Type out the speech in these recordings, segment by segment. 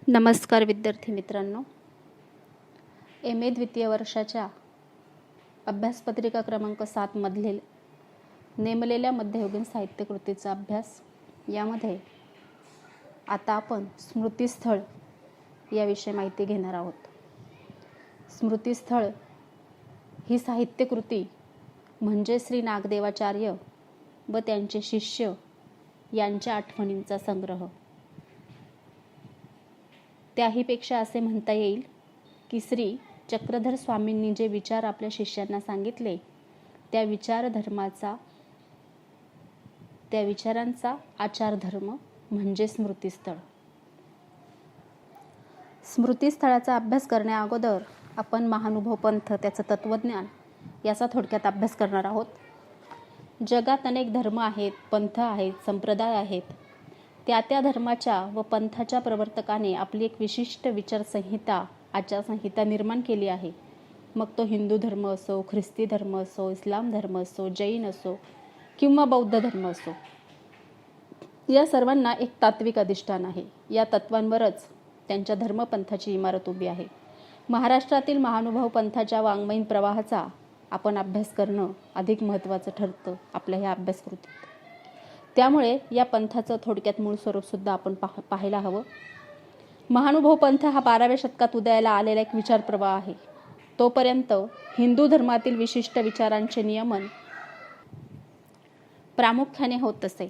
नमस्कार विद्यार्थी मित्रांनो, MA द्वितीय वर्षाच्या अभ्यासपत्रिका क्रमांक 7 मधील नेमलेल्या मध्ययुगीन साहित्यकृतीचा अभ्यास यामध्ये आता आपण स्मृतिस्थळ याविषयी माहिती घेणार आहोत. स्मृतिस्थळ ही साहित्यकृती म्हणजे श्री नागदेवाचार्य व त्यांचे शिष्य यांच्या आठवणींचा संग्रह. त्याहीपेक्षा असे म्हणता येईल की श्री चक्रधर स्वामींनी जे विचार आपल्या शिष्यांना सांगितले त्या विचारांचा आचार धर्म म्हणजे स्मृतिस्थळ. स्मृतिस्थळाचा अभ्यास करण्या अगोदर आपण महानुभव पंथ, त्याचं तत्वज्ञान याचा थोडक्यात अभ्यास करणार आहोत. जगात अनेक धर्म आहेत, पंथ आहेत, संप्रदाय आहेत. त्या धर्माच्या व पंथाच्या प्रवर्तकाने आपली एक विशिष्ट विचारसंहिता, आचारसंहिता निर्माण केली आहे. मग तो हिंदू धर्म असो, ख्रिस्ती धर्म असो, इस्लाम धर्म असो, जैन असो किंवा बौद्ध धर्म असो. या सर्वांना एक तात्विक अधिष्ठान आहे. या तत्वांवरच त्यांच्या धर्मपंथाची इमारत उभी आहे. महाराष्ट्रातील महानुभाव पंथाच्या वाङ्मयीन प्रवाहाचा आपण अभ्यास करणं अधिक महत्त्वाचं ठरतं आपल्या ह्या अभ्यासकृतीत. त्यामुळे या पंथाचं थोडक्यात मूळ स्वरूप सुद्धा आपण पाहायला हवं. महानुभव पंथ हा 12व्या शतकात उदयाला आलेला एक विचार प्रवाह आहे. तोपर्यंत हिंदू धर्मातील विशिष्ट विचारांचे नियमन प्रामुख्याने होत असे.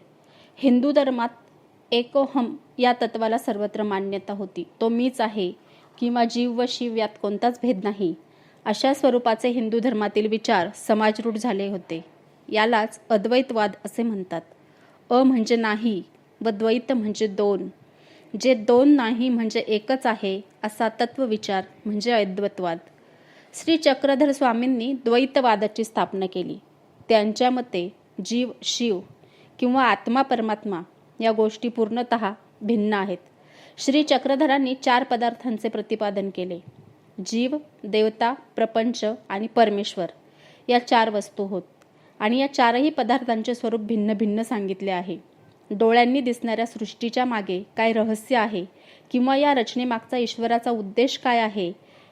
हिंदू धर्मात एकोहम या तत्वाला सर्वत्र मान्यता होती. तो मीच आहे किंवा जीव व शिव यात कोणताच भेद नाही, अशा स्वरूपाचे हिंदू धर्मातील विचार समाजरूढ झाले होते. यालाच अद्वैतवाद असे म्हणतात. अ म्हणजे नाही व द्वैत म्हणजे दोन. जे दोन नाही म्हणजे एकच आहे असा तत्वविचार म्हणजे अद्वैतवाद. श्री चक्रधर स्वामींनी द्वैतवादाची स्थापना केली. त्यांच्या मते जीव शिव किंवा आत्मा परमात्मा या गोष्टी पूर्णतः भिन्न आहेत. श्री चक्रधरांनी 4 पदार्थांचे प्रतिपादन केले. जीव, देवता, प्रपंच आणि परमेश्वर या 4 वस्तू होत आणि या 4ही पदार्थांचे स्वरूप भिन्न भिन्न सांगितले आहे. डोळ्यांनी दिसणाऱ्या सृष्टीच्या मागे काय रहस्य आहे किंवा या रचनेमागचा ईश्वराचा उद्देश काय आहे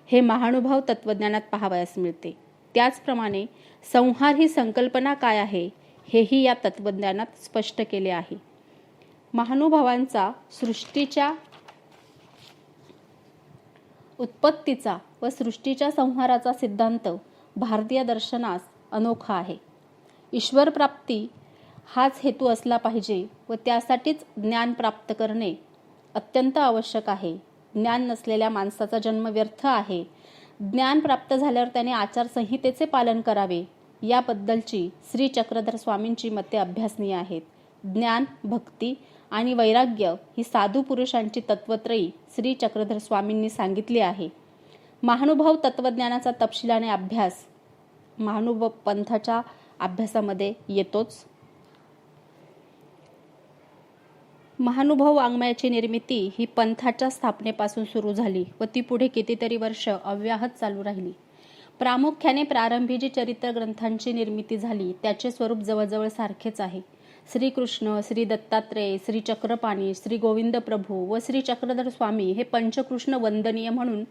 हे महानुभाव तत्वज्ञानात पाहावयास मिळते. त्याचप्रमाणे संहार ही संकल्पना काय आहे हेही या तत्वज्ञानात स्पष्ट केले आहे. महानुभावांचा सृष्टीच्या उत्पत्तीचा व सृष्टीच्या संहाराचा सिद्धांत भारतीय दर्शनास अनोखा आहे. ईश्वर प्राप्ती हाच हेतू असला पाहिजे व त्यासाठीच ज्ञान प्राप्त करणे अत्यंत आवश्यक आहे. ज्ञान नसलेल्या माणसाचा जन्म व्यर्थ आहे. ज्ञान प्राप्त झाल्यावर त्याने आचारसंहितेचे पालन करावे याबद्दलची श्री चक्रधर स्वामींची मते अभ्यासनीय आहेत. ज्ञान, भक्ती आणि वैराग्य ही साधू पुरुषांची तत्वत्रयी श्री चक्रधर स्वामींनी सांगितली आहे. महानुभाव तत्वज्ञानाचा तपशिलाने अभ्यास महानुभाव पंथाच्या अभ्यासामध्ये येतोच. महानुभाव वाङ्मयाची निर्मिती ही पंथाच्या स्थापनेपासून सुरू झाली व ती पुढे कितीतरी वर्ष अव्याहत चालू राहिली. प्रामुख्याने प्रारंभी जी चरित्र ग्रंथांची निर्मिती झाली त्याचे स्वरूप जवळजवळ सारखेच आहे. श्रीकृष्ण, श्री दत्तात्रेय, श्री चक्रपाणी, श्री गोविंद प्रभू व श्री चक्रधर स्वामी हे पंचकृष्ण वंदनीय म्हणून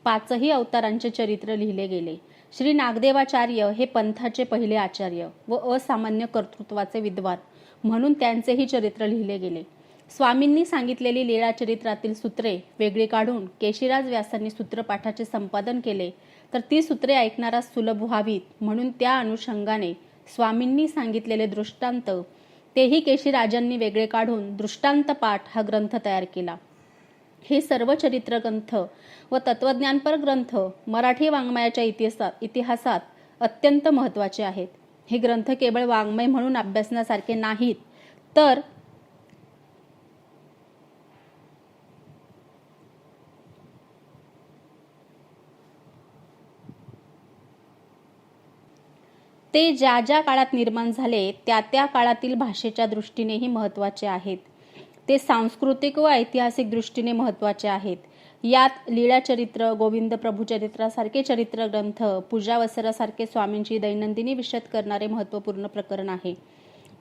5ही अवतारांचे चरित्र लिहिले गेले. श्री नागदेवाचार्य हे पंथाचे पहिले आचार्य व असामान्य कर्तृत्वाचे विद्वान म्हणून त्यांचेही चरित्र लिहिले गेले. स्वामींनी सांगितलेली लीळा चरित्रातील सूत्रे वेगळी काढून केशीराज व्यासांनी सूत्रपाठाचे संपादन केले. तर ती सूत्रे ऐकणारास सुलभ व्हावीत म्हणून त्या अनुषंगाने स्वामींनी सांगितलेले दृष्टांत तेही केशीराजांनी वेगळे काढून दृष्टांत पाठ हा ग्रंथ तयार केला. हे सर्व चरित्र ग्रंथ व तत्वज्ञानपर ग्रंथ मराठी वाङ्मयाच्या इतिहासात अत्यंत महत्त्वाचे आहेत. हे ग्रंथ केवळ वाङ्मय म्हणून अभ्यासण्यासारखे नाहीत, तर ते ज्या ज्या काळात निर्माण झाले त्या काळातील भाषेच्या दृष्टीनेही महत्त्वाचे आहेत. ते सांस्कृतिक व ऐतिहासिक दृष्टीने महत्त्वाचे आहेत. यात लीळाचरित्र, गोविंद प्रभू चरित्रासारखे चरित्र ग्रंथ, पूजावसरासारखे स्वामींची दैनंदिनी विशद करणारे महत्त्वपूर्ण प्रकरण आहे.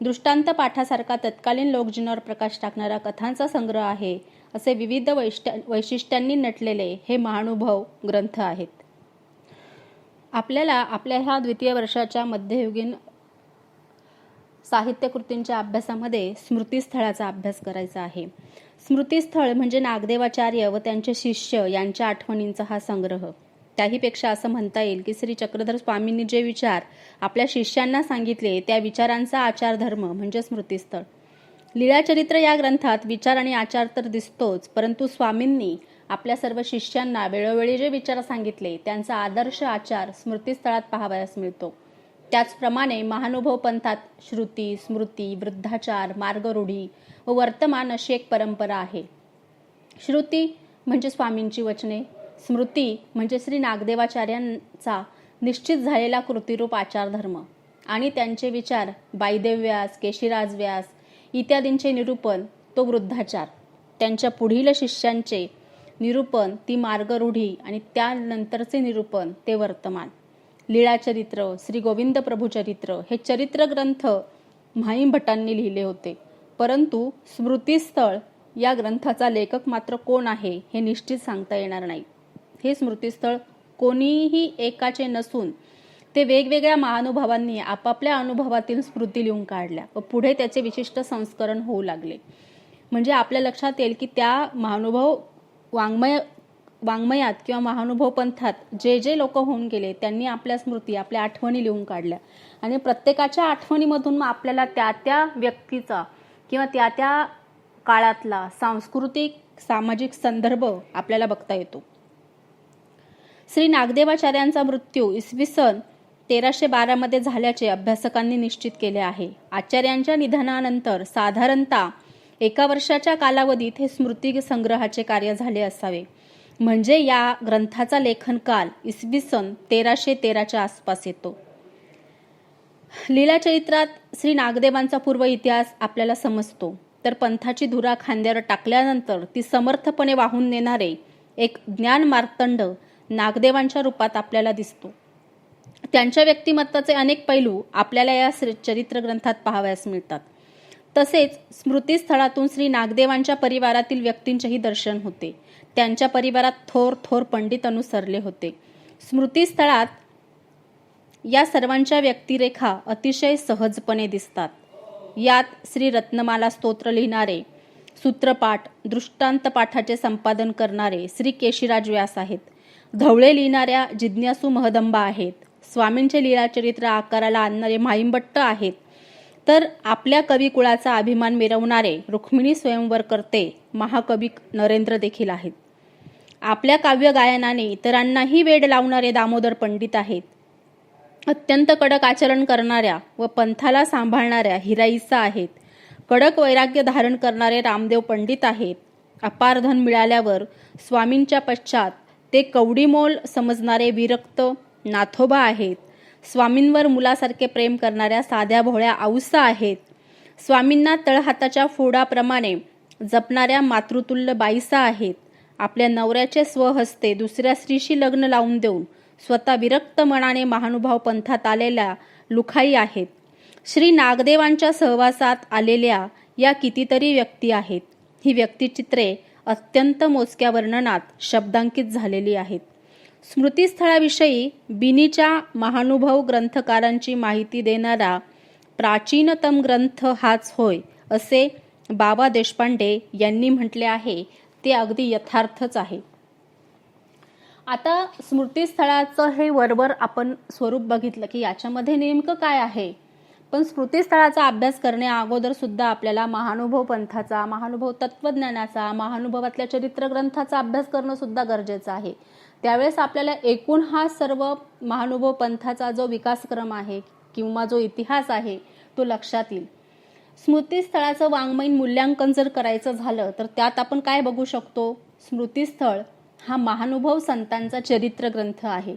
दृष्टांत पाठासारखा तत्कालीन लोकजीवनावर प्रकाश टाकणारा कथांचा संग्रह आहे. असे विविध वैशिष्ट्यांनी नटलेले हे महानुभव ग्रंथ आहेत. आपल्याला आपल्या ह्या द्वितीय वर्षाच्या मध्ययुगीन साहित्य कृतींच्या अभ्यासामध्ये स्मृतिस्थळाचा अभ्यास करायचा आहे. स्मृतिस्थळ म्हणजे नागदेवाचार्य व त्यांचे शिष्य यांच्या आठवणींचा हा संग्रह. त्याहीपेक्षा असं म्हणता येईल की श्री चक्रधर स्वामींनी जे विचार आपल्या शिष्यांना सांगितले त्या विचारांचा आचारधर्म म्हणजे स्मृतिस्थळ. लीळाचरित्र या ग्रंथात विचार आणि आचार तर दिसतोच, परंतु स्वामींनी आपल्या सर्व शिष्यांना वेळोवेळी जे विचार सांगितले त्यांचा आदर्श आचार स्मृतिस्थळात पाहावयास मिळतो. त्याचप्रमाणे महानुभव पंथात श्रुती, स्मृती, वृद्धाचार, मार्गरूढी व वर्तमान अशी एक परंपरा आहे. श्रुती म्हणजे स्वामींची वचने, स्मृती म्हणजे श्री नागदेवाचार्यांचा निश्चित झालेला कृतिरूप आचारधर्म आणि त्यांचे विचार बाईदेव व्यास, केशीराज व्यास इत्यादींचे निरूपण तो वृद्धाचार, त्यांच्या पुढील शिष्यांचे निरूपण ती मार्गरूढी आणि त्यानंतरचे निरूपण ते वर्तमान. लीळाचरित्र, श्री गोविंद प्रभू चरित्र हे चरित्र ग्रंथ म्हाईम भटांनी लिहिले होते, परंतु स्मृतिस्थळ या ग्रंथाचा लेखक मात्र कोण आहे हे निश्चित सांगता येणार नाही. हे स्मृतिस्थळ कोणीही एकाचे नसून ते वेगवेगळ्या महानुभावांनी आपापल्या अनुभवातील स्मृती लिहून काढल्या व पुढे त्याचे विशिष्ट संस्करण होऊ लागले. म्हणजे आपल्या लक्षात येईल की त्या महानुभव वाङ्मयात किंवा महानुभव पंथात जे जे लोक होऊन गेले त्यांनी आपल्या स्मृती, आपल्या आठवणी लिहून काढल्या आणि प्रत्येकाच्या आठवणीमधून मग आपल्याला त्या त्या व्यक्तीचा किंवा त्या त्या काळातला सांस्कृतिक सामाजिक संदर्भ आपल्याला बघता येतो. श्री नागदेवाचार्यांचा मृत्यू इसवी सन 1312 मध्ये झाल्याचे अभ्यासकांनी निश्चित केले आहे. आचार्यांच्या निधनानंतर साधारणतः 1 वर्षाच्या कालावधीत हे स्मृती संग्रहाचे कार्य झाले असावे. म्हणजे या ग्रंथाचा लेखन काल इसवी सन 1313च्या आसपास येतो. लीलाचरित्रात श्री नागदेवांचा पूर्व इतिहास आपल्याला समजतो, तर पंथाची धुरा खांद्यावर टाकल्यानंतर ती समर्थपणे वाहून नेणारे एक ज्ञान मार्तंड नागदेवांच्या रूपात आपल्याला दिसतो. त्यांच्या व्यक्तिमत्वाचे अनेक पैलू आपल्याला या चरित्र ग्रंथात पाहावयास मिळतात. तसेच स्मृतिस्थळातून श्री नागदेवांच्या परिवारातील व्यक्तींचेही दर्शन होते. त्यांच्या परिवारात थोर थोर पंडित अनुसरले होते. स्मृतिस्थळात या सर्वांच्या व्यक्तिरेखा अतिशय सहजपणे दिसतात. यात श्री रत्नमाला स्तोत्र लिहिणारे, सूत्रपाठ, दृष्टांत पाठाचे संपादन करणारे श्री केशीराज व्यास आहेत. धवळे लिहिणाऱ्या जिज्ञासू महदंबा आहेत. स्वामींचे लीळाचरित्र आकाराला आणणारे म्हाईंभट्ट आहेत. तर आपल्या कविकुळाचा अभिमान मिरवणारे रुक्मिणी स्वयंवर करते महाकवी नरेंद्र देखील आहेत. आपल्या काव्य गायनाने इतरांनाही वेड लावणारे दामोदर पंडित आहेत. अत्यंत कडक आचरण करणाऱ्या व पंथाला सांभाळणाऱ्या हिराईसा आहेत. कडक वैराग्य धारण करणारे रामदेव पंडित आहेत. अपार धन मिळाल्यावर स्वामींच्या पश्चात ते कवडीमोल समजणारे विरक्त नाथोबा आहेत. स्वामींवर मुलासारखे प्रेम करणाऱ्या साध्या भोळ्या आऊसा आहेत. स्वामींना तळहाताच्या फोडाप्रमाणे जपणाऱ्या मातृतुल्य बाईसा आहेत. आपल्या नवऱ्याचे स्वहस्ते दुसऱ्या स्त्रीशी लग्न लावून देऊन स्वतः विरक्त मनाने महानुभाव पंथात आलेल्या लुखाई आहेत. श्री नागदेवांच्या सहवासात आलेल्या या कितीतरी व्यक्ती आहेत. ही व्यक्तिचित्रे अत्यंत मोजक्या वर्णनात शब्दांकित झालेली आहेत. स्मृतिस्थळाविषयी बिनीच्या महानुभव ग्रंथकारांची माहिती देणारा प्राचीनतम ग्रंथ हाच होय असे बाबा देशपांडे यांनी म्हटले आहे. ते अगदी यथार्थच आहे. आता स्मृतिस्थळाचं हे वरवर आपण स्वरूप बघितलं की याच्यामध्ये नेमकं काय आहे, पण स्मृतिस्थळाचा अभ्यास करण्या अगोदर सुद्धा आपल्याला महानुभव पंथाचा, महानुभव तत्वज्ञानाचा, महानुभवातल्या चरित्र ग्रंथाचा अभ्यास करणं सुद्धा गरजेचं आहे. त्यावेळेस आपल्याला एकूण हा सर्व महानुभव पंथाचा जो विकासक्रम आहे किंवा जो इतिहास आहे तो लक्षात येईल. स्मृतिस्थळाचं वाङ्मयीन मूल्यांकन जर करायचं झालं तर त्यात आपण काय बघू शकतो? स्मृतिस्थळ हा महानुभव संतांचा चरित्र ग्रंथ आहे.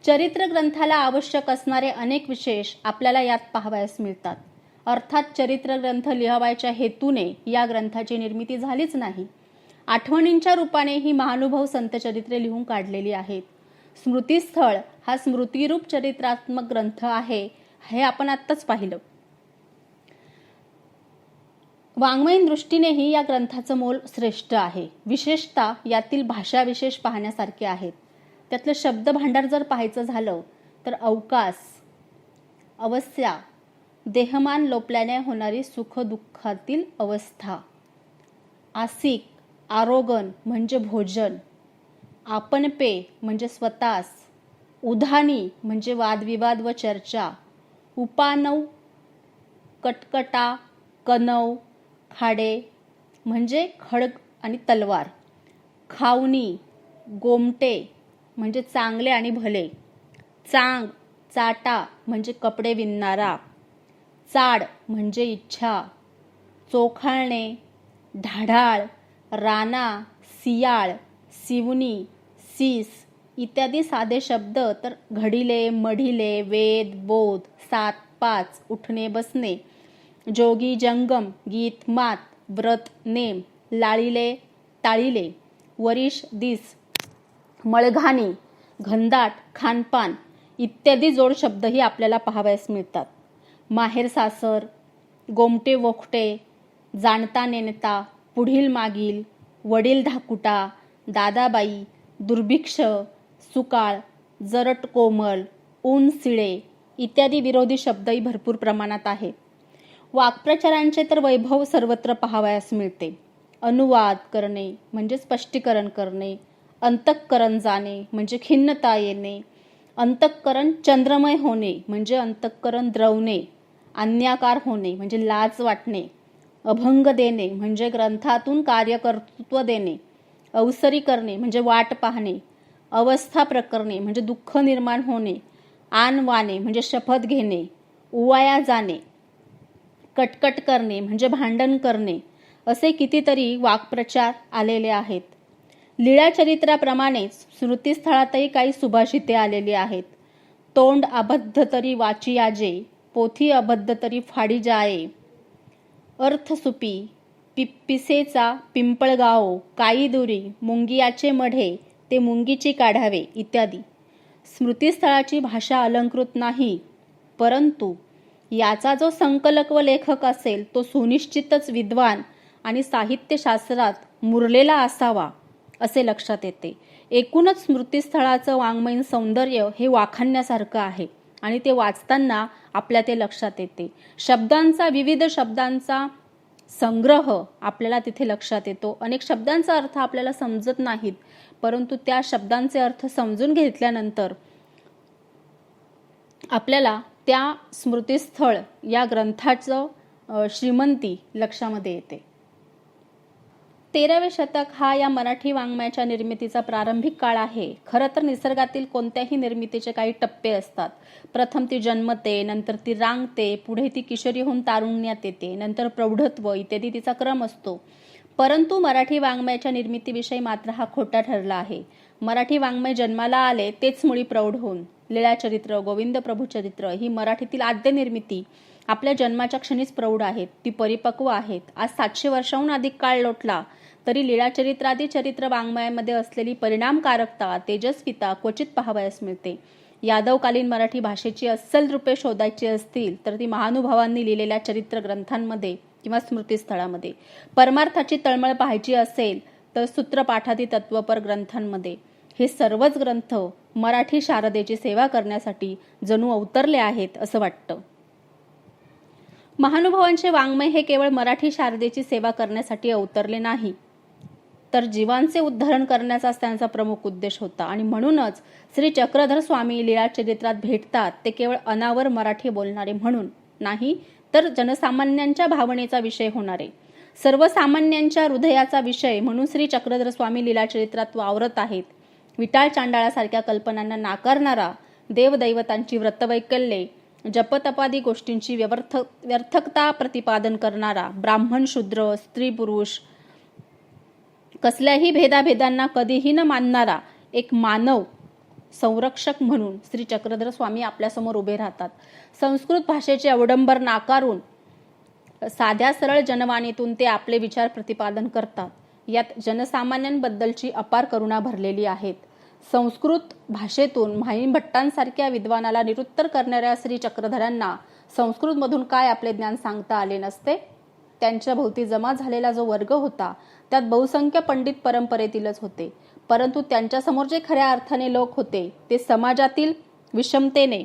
चरित्र ग्रंथाला आवश्यक असणारे अनेक विशेष आपल्याला यात पाहावयास मिळतात. अर्थात चरित्र ग्रंथ लिहावायच्या हेतूने या ग्रंथाची निर्मिती झालीच नाही. आठवणींच्या रूपाने ही महानुभव संत चरित्रे लिहून काढलेली आहेत. स्मृतिस्थळ हा स्मृतिरूप चरित्रात्मक ग्रंथ आहे हे आपण आत्ताच पाहिलं. वाङ्मयीन दृष्टीनेही या ग्रंथाचं मोल श्रेष्ठ आहे. विशेषतः यातील भाषा विशेष पाहण्यासारखे आहेत. त्यातलं शब्द भांडार जर पाहायचं झालं तर अवकाश, अवस्था, देहमान लोपल्याने होणारी सुख दुःखातील अवस्था, आसिक, आरोगण म्हणजे भोजन, आपणपे म्हणजे स्वतःस, उधानी म्हणजे वादविवाद व चर्चा, उपानव, कटकटा, कनव, खाडे म्हणजे खड्ग आणि तलवार, खावणी, गोमटे म्हणजे चांगले आणि भले, चांग, चाटा म्हणजे कपडे विणणारा, चाड म्हणजे इच्छा, चोखाळणे, ढाढाळ, राणा, सियाळ, सिवनी, सीस इत्यादी साधे शब्द तर घडिले, मढिले, वेद, बोध, सात, पाच, उठणे, बसणे, जोगी, जंगम, गीत, मात, व्रत, नेम, लाळिले, ताळिले, वरिष, दिस, मळघाणी, घनदाट, खानपान इत्यादी जोड शब्दही आपल्याला पाहावयास मिळतात. माहेर सासर, गोमटे वोखटे, जाणता नेणता, पुढील मागील, वडील धाकुटा, दादाबाई, दुर्भिक्ष, सुकाळ, जरट कोमल, ऊन सिळे इत्यादी विरोधी शब्दही भरपूर प्रमाणात आहेत. वाक्प्रचारांचे तर वैभव सर्वत्र पाहावयास मिळते. अनुवाद करणे म्हणजे स्पष्टीकरण करणे, अंतःकरण जाणे म्हणजे खिन्नता येणे, अंतःकरण चंद्रमय होणे म्हणजे अंतःकरण द्रवणे, अन्याकार होणे म्हणजे लाज वाटणे, अभंग देणे म्हणजे ग्रंथातून कार्यकर्तृत्व देणे, अवसरी करणे म्हणजे वाट पाहणे, अवस्था प्रकरणे म्हणजे दुःख निर्माण होणे, आणवाने म्हणजे शपथ घेणे, उवाया जाणे, कटकट करणे म्हणजे भांडण करणे असे कितीतरी वाक्प्रचार आलेले आहेत. लीळाचरित्राप्रमाणेच स्मृतिस्थळातही काही सुभाषिते आलेली आहेत. तोंड अबद्ध तरी वाची याजे, पोथी अबद्ध तरी फाडी जाये, अर्थसुपी, पिसेचा पिंपळगाओ, काई दुरी, मुंगियाचे मढे ते मुंगीची काढावे इत्यादी. स्मृतिस्थळाची भाषा अलंकृत नाही, परंतु याचा जो संकलक व लेखक असेल तो सुनिश्चितच विद्वान आणि साहित्यशास्त्रात मुरलेला असावा असे लक्षात येते. एकूणच स्मृतिस्थळाचं वाङ्मयीन सौंदर्य हे वाखाणण्यासारखं आहे आणि ते वाचताना आपल्या ते लक्षात येते. शब्दांचा, विविध शब्दांचा संग्रह आपल्याला तिथे लक्षात येतो. अनेक शब्दांचा अर्थ आपल्याला समजत नाहीत, परंतु त्या शब्दांचे अर्थ समजून घेतल्यानंतर आपल्याला त्या स्मृतिस्थळ या ग्रंथाचं श्रीमंती लक्षामध्ये येते. 13वे शतक हा या मराठी वाङ्मयाच्या निर्मितीचा प्रारंभिक काळ आहे. खरं तर निसर्गातील कोणत्याही निर्मितीचे काही टप्पे असतात. प्रथम ती जन्मते, नंतर ती रांगते, पुढे ती किशोरी होऊन तारुण्यात येते, नंतर प्रौढत्व इत्यादी तिचा क्रम असतो. परंतु मराठी वाङ्मयाच्या निर्मितीविषयी मात्र हा खोटा ठरला आहे. मराठी वाङ्मय जन्माला आले तेच मुळी प्रौढ होऊन. लीळाचरित्र, गोविंद प्रभूचरित्र ही मराठीतील आद्य निर्मिती आपल्या जन्माच्या क्षणीच प्रौढ आहेत, ती परिपक्व आहेत. आज 700 वर्षाहून अधिक काळ लोटला तरी लीळाचरित्रादी चरित्र वाङ्मयामध्ये असलेली परिणामकारकता, तेजस्विता क्वचित पाहावयास मिळते. यादवकालीन मराठी भाषेची अस्सल रूपे शोधायची असतील तर ती महानुभावांनी लिहिलेल्या चरित्र ग्रंथांमध्ये किंवा स्मृतिस्थळामध्ये. परमार्थाची तळमळ पाहायची असेल तर सूत्रपाठादी तत्वपर ग्रंथांमध्ये. हे सर्वच ग्रंथ मराठी शारदेची सेवा करण्यासाठी जणू अवतरले आहेत असं वाटतं. महानुभावांचे वाङ्मय हे केवळ मराठी शारदेची सेवा करण्यासाठी अवतरले नाही, तर जीवांचे उद्धारण करण्याचाच त्यांचा प्रमुख उद्देश होता. आणि म्हणूनच श्री चक्रधर स्वामी लीळाचरित्रात भेटतात ते केवळ अनावर मराठी बोलणारे म्हणून नाही, तर जनसामान्यांच्या भावनेचा विषय होणारे, सर्वसामान्यांच्या हृदयाचा विषय म्हणून श्री चक्रधर स्वामी लीळाचरित्रात वावरत आहेत. विटाळ चांडाळासारख्या कल्पनांना नाकारणारा, देवदैवतांची व्रतवैकल्ये, जपतपादी गोष्टींची व्यर्थकता प्रतिपादन करणारा, ब्राह्मण शूद्र, स्त्री पुरुष कसल्याही भेदाभेदांना कधीही न मानणारा एक मानव संरक्षक म्हणून श्री चक्रधर स्वामी आपल्यासमोर उभे राहतात. संस्कृत भाषेचे अवडंबर नाकारून साध्या सरळ जनवाणीतून ते आपले विचार प्रतिपादन करतात. यात जनसामान्यांबद्दलची अपार करुणा भरलेली आहेत. संस्कृत भाषेतून म्हाईम भट्टांसारख्या विद्वानाला निरुत्तर करणाऱ्या श्री चक्रधरांना संस्कृतमधून काय आपले ज्ञान सांगता आले नसते? त्यांच्या भोवती जमा झालेला जो वर्ग होता त्यात बहुसंख्य पंडित परंपरेतीलच होते, परंतु त्यांच्यासमोर जे खऱ्या अर्थाने लोक होते ते समाजातील विषमतेने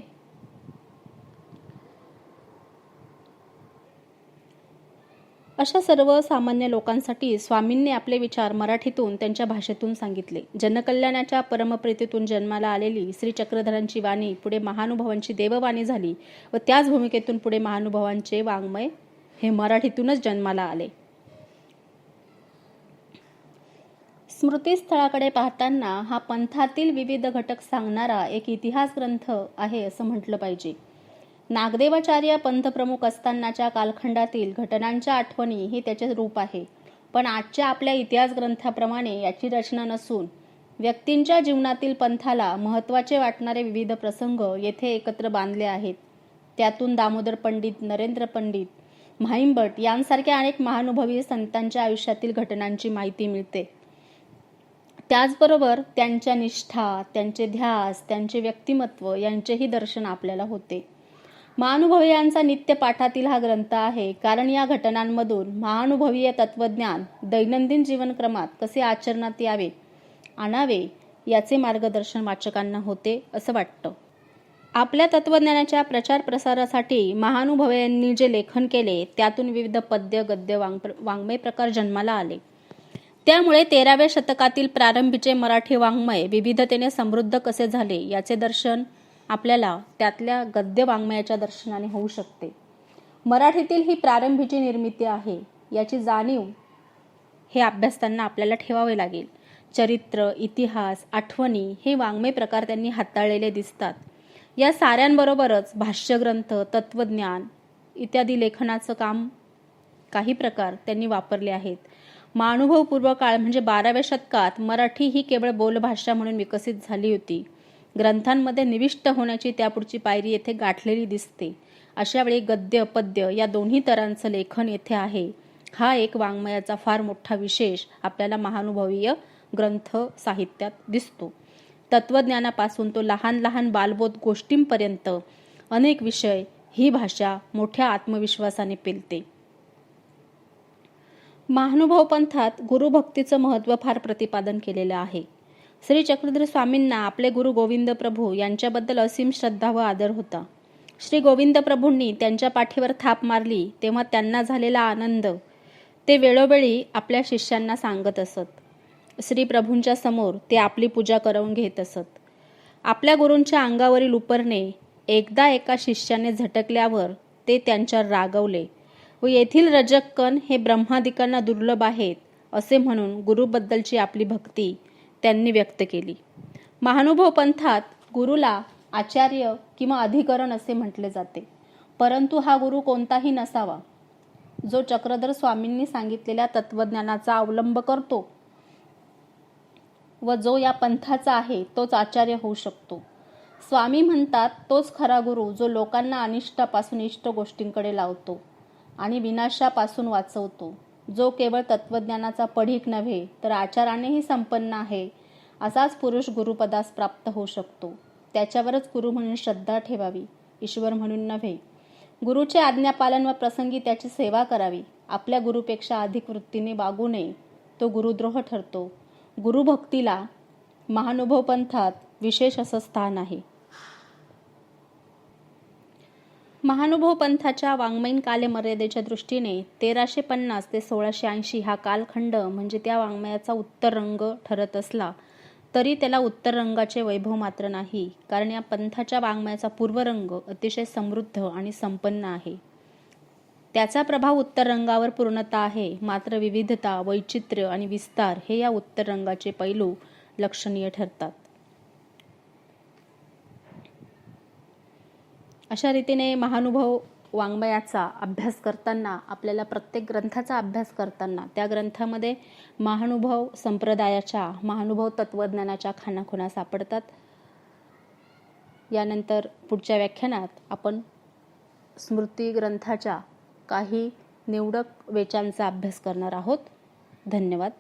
अशा सर्वसामान्य लोकांसाठी स्वामींनी आपले विचार मराठीतून त्यांच्या भाषेतून सांगितले. जनकल्याणाच्या परमप्रीतीतून जन्माला आलेली श्री चक्रधरांची वाणी पुढे महानुभावांची देववाणी झाली व त्याच भूमिकेतून पुढे महानुभावांचे वाङ्मय हे मराठीतूनच जन्माला आले. स्मृतीस्थळाकडे पाहताना हा पंथातील विविध घटक सांगणारा एक इतिहास ग्रंथ आहे असं म्हटलं पाहिजे. नागदेवाचार्य पंथप्रमुख असतानाच्या कालखंडातील घटनांच्या आठवणी हे त्याचे रूप आहे, पण आजच्या आपल्या इतिहास ग्रंथाप्रमाणे याची रचना नसून व्यक्तींच्या जीवनातील पंथाला महत्त्वाचे वाटणारे विविध प्रसंग येथे एकत्र बांधले आहेत. त्यातून दामोदर पंडित, नरेंद्र पंडित, म्हाइंभट यांसारख्या अनेक महानुभवी संतांच्या आयुष्यातील घटनांची माहिती मिळते. त्याचबरोबर त्यांच्या निष्ठा, त्यांचे ध्यास, त्यांचे व्यक्तिमत्व यांचेही दर्शन आपल्याला होते. महानुभवी यांचा नित्य पाठातील हा ग्रंथ आहे, कारण या घटनांमधून महानुभवीय तत्वज्ञान दैनंदिन जीवनक्रमात कसे आचरणात यावे आणावे याचे मार्गदर्शन वाचकांना होते असं वाटतं. आपल्या तत्वज्ञानाच्या प्रचार प्रसारासाठी महानुभवयांनी जे लेखन केले त्यातून विविध पद्य, गद्य, वाङ्मय प्रकार जन्माला आले. त्यामुळे 13व्या शतकातील प्रारंभीचे मराठी वाङ्मय विविधतेने समृद्ध कसे झाले याचे दर्शन आपल्याला त्यातल्या गद्य वाङ्मयाच्या दर्शनाने होऊ शकते. मराठीतील ही प्रारंभीची निर्मिती आहे याची जाणीव हे अभ्यासताना आपल्याला ठेवावे लागेल. चरित्र, इतिहास, आठवणी हे वाङ्मय प्रकार त्यांनी हाताळलेले दिसतात. या साऱ्यांबरोबरच भाष्यग्रंथ, तत्वज्ञान इत्यादी लेखनाचं काम काही प्रकार त्यांनी वापरले आहेत. महानुभवपूर्व काळ म्हणजे 12व्या शतकात मराठी ही केवळ बोलभाषा म्हणून विकसित झाली होती. ग्रंथांमध्ये निविष्ट होण्याची त्यापुढची पायरी येथे गाठलेली दिसते. अशा वेळी गद्य, पद्य या दोन्ही तरांचं लेखन येथे आहे. हा एक वाङ्मयाचा फार मोठा विशेष आपल्याला महानुभवीय ग्रंथ साहित्यात दिसतो. तत्वज्ञानापासून तो लहान लहान बालबोध गोष्टींपर्यंत अनेक विषय ही भाषा मोठ्या आत्मविश्वासाने पेलते. महानुभव पंथात गुरुभक्तीचं महत्त्व फार प्रतिपादन केलेलं आहे. श्री चक्रधर स्वामींना आपले गुरु गोविंद प्रभू यांच्याबद्दल असीम श्रद्धा व आदर होता. श्री गोविंद प्रभूंनी त्यांच्या पाठीवर थाप मारली तेव्हा त्यांना झालेला आनंद ते वेळोवेळी आपल्या शिष्यांना सांगत असत. श्री प्रभूंच्या समोर ते आपली पूजा करवून घेत असत. आपल्या गुरूंच्या अंगावरील उपरणे एकदा एका शिष्याने झटकल्यावर ते त्यांच्यावर रागवले व येथील रजक्कण हे ब्रह्मादिकांना दुर्लभ आहेत असे म्हणून गुरुबद्दलची आपली भक्ती त्यांनी व्यक्त केली. महानुभव पंथात गुरुला आचार्य किंवा अधिकरण असे म्हटले जाते, परंतु हा गुरु कोणताही नसावा. जो चक्रधर स्वामींनी सांगितलेल्या तत्वज्ञानाचा अवलंब करतो व जो या पंथाचा आहे तोच आचार्य होऊ शकतो. स्वामी म्हणतात तोच खरा गुरु जो लोकांना अनिष्टापासून इष्ट गोष्टींकडे लावतो आणि विनाशापासून वाचवतो. जो केवळ तत्वज्ञानाचा पढीक नव्हे तर आचारानेही संपन्न आहे असाच पुरुष गुरुपदास प्राप्त होऊ शकतो. त्याच्यावरच गुरु म्हणून श्रद्धा ठेवावी, ईश्वर म्हणून नव्हे. गुरुचे आज्ञापालन व प्रसंगी त्याची सेवा करावी. आपल्या गुरुपेक्षा अधिक वृत्तीने वागू नये, तो गुरुद्रोह ठरतो. गुरुभक्तीला महानुभव पंथात विशेष असं स्थान आहे. महानुभव पंथाच्या वाङ्मयीन कालमर्यादेच्या दृष्टीने 1350 ते 1680 हा कालखंड म्हणजे त्या वाङ्मयाचा उत्तर रंग ठरत असला तरी त्याला उत्तर रंगाचे वैभव मात्र नाही, कारण या पंथाच्या वाङ्मयाचा पूर्वरंग अतिशय समृद्ध आणि संपन्न आहे. त्याचा प्रभाव उत्तर रंगावर पूर्णता आहे, मात्र विविधता, वैचित्र्य आणि विस्तार हे या उत्तर रंगाचे पैलू लक्षणीय ठरतात. अशा रीतीने महानुभव वाङ्मयाचा अभ्यास करताना आपल्याला प्रत्येक ग्रंथाचा अभ्यास करताना त्या ग्रंथामध्ये महानुभव संप्रदायाच्या, महानुभव तत्वज्ञानाच्या खाणाखुणा सापडतात. यानंतर पुढच्या व्याख्यानात आपण स्मृती ग्रंथाच्या काही निवडक वेचांचा अभ्यास करणार आहोत. धन्यवाद.